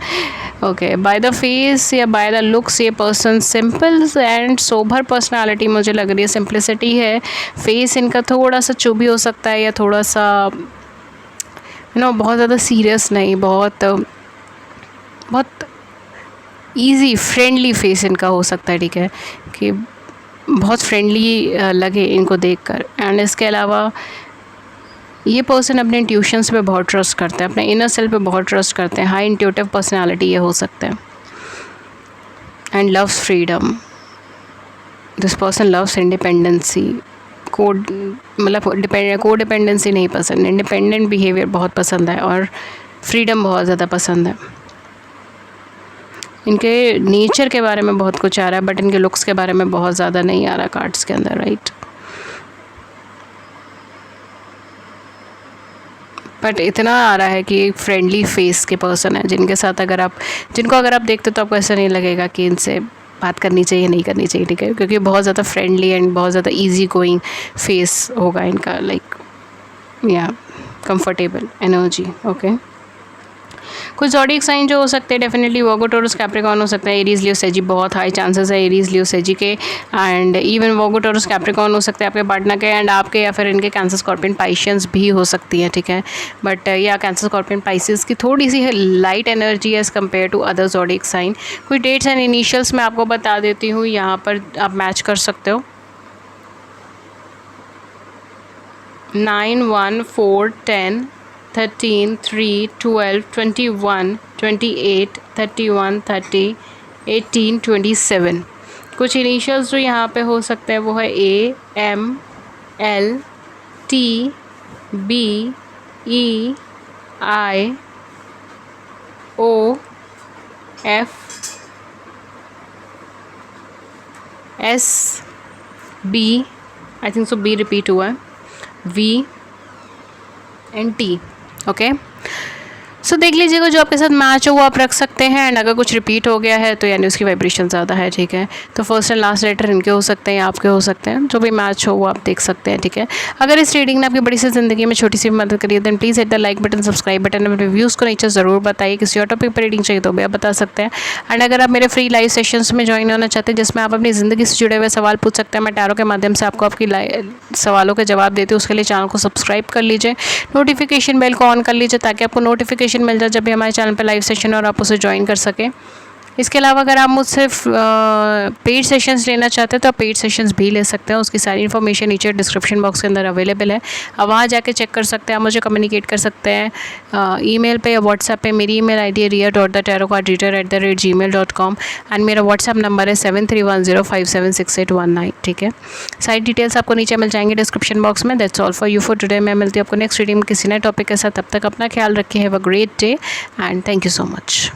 S1: ओके। बाय द फेस या बाय द लुक्स ये person simple and sober personality मुझे लग रही है, सिंप्लिसिटी है। फेस इनका थोड़ा सा चुभी हो सकता है या थोड़ा सा बहुत ज़्यादा सीरियस नहीं, बहुत ईजी फ्रेंडली फेस इनका हो सकता है, ठीक है, कि बहुत फ्रेंडली लगे इनको देखकर। एंड इसके अलावा ये पर्सन अपने इंट्यूशंस पे बहुत ट्रस्ट करते हैं, अपने इनर सेल्फ पे बहुत ट्रस्ट करते हैं, हाई इंट्यूटिव पर्सनालिटी ये हो सकते हैं and loves freedom. This person loves independency, को डिपेंडेंसी नहीं पसंद, इंडिपेंडेंट बिहेवियर बहुत पसंद है और फ्रीडम बहुत ज़्यादा पसंद है। इनके नेचर के बारे में बहुत कुछ आ रहा है, बट इनके लुक्स के बारे में बहुत ज़्यादा नहीं आ रहा कार्ड्स के अंदर, राइट। बट इतना आ रहा है कि एक फ्रेंडली फेस के पर्सन है, जिनके साथ जिनको अगर आप देखते तो आपको ऐसा नहीं लगेगा कि इनसे बात करनी चाहिए, नहीं करनी चाहिए, ठीक है, क्योंकि बहुत ज़्यादा फ्रेंडली एंड बहुत ज़्यादा ईजी गोइंग फेस होगा इनका, लाइक या कंफर्टेबल एनर्जी, ओके। कुछ ज़ोडिएक साइन जो हो सकते हैं डेफिनेटली वर्गो, टॉरस, कैप्रिकॉर्न हो सकते हैं, एरीज, लियो, सेजी, बहुत हाई चांसेस है एरीज, लियो, सेजी के and even Virgo, taurus, Capricorn हो सकते हैं आपके पार्टनर के एंड आपके, या फिर इनके कैंसर, स्कॉर्पियन, पाइशियंस भी हो सकती हैं, ठीक है, बट या कैंसर, स्कॉर्पियन, पाइसिस की थोड़ी सी लाइट एनर्जी है as compare to other zodiac sign. कुछ डेट्स एंड इनिशियल्स मैं आपको बता देती हूँ, यहाँ पर आप मैच कर सकते हो, 9, 1, 4, 10, 13, 3, 12, 21, 28, 31, 30, 18, 27। कुछ इनिशियल्स जो यहाँ पे हो सकते हैं वो है A, M, L, T, B, E, I, O, F, S B, I think so B repeat हुआ है, V एंड T। ओके, सो देख लीजिएगा जो आपके साथ मैच हो वो आप रख सकते हैं, एंड अगर कुछ रिपीट हो गया है तो यानी उसकी वाइब्रेशन ज़्यादा है, ठीक है। तो फर्स्ट एंड लास्ट लेटर इनके हो सकते हैं या आपके हो सकते हैं, जो भी मैच हो वो आप देख सकते हैं, ठीक है। अगर इस रीडिंग ने आपकी बड़ी सी ज़िंदगी में छोटी सी मदद करी है then please hit the like button, subscribe button, अपने व्यूज़ को नीचे ज़रूर बताइए। किसी और टॉपिक पर रीडिंग चाहिए तो भी आप बता सकते हैं। एंड अगर आप मेरे फ्री लाइव सेशंस में ज्वाइन होना चाहते हैं जिसमें आप अपनी ज़िंदगी से जुड़े हुए सवाल पूछ सकते हैं, मैं टैरो के माध्यम से आपको आपकी सवालों के जवाब देती हूँ, उसके लिए चैनल को सब्सक्राइब कर लीजिए, नोटिफिकेशन बेल को ऑन कर लीजिए ताकि आपको नोटिफिकेशन मिल जाए जब भी हमारे चैनल पे लाइव सेशन और आप उसे ज्वाइन कर सकें। इसके अलावा अगर आप मुझसे पेड सेशंस लेना चाहते हैं तो आप पेड सेशंस भी ले सकते हैं, उसकी सारी इन्फॉर्मेशन नीचे डिस्क्रिप्शन बॉक्स के अंदर अवेलेबल है, आप वहाँ जाके चेक कर सकते हैं। आप मुझे कम्युनिकेट कर सकते हैं ईमेल पे या व्हाट्सएप पे। मेरी ईमेल आईडी है ria.thetarotcardreader@gmail.com एंड मेरा व्हाट्सएप नंबर है 7310576819, ठीक है। सारी डिटेल्स आपको नीचे मिल जाएंगे डिस्क्रिप्शन बॉक्स में। That's all for you for today. मैं मिलती हूँ आपको नेक्स्ट रीडिंग में किसी नए टॉपिक के साथ, तब तक अपना ख्याल रखिए। Have a great day and thank you so much.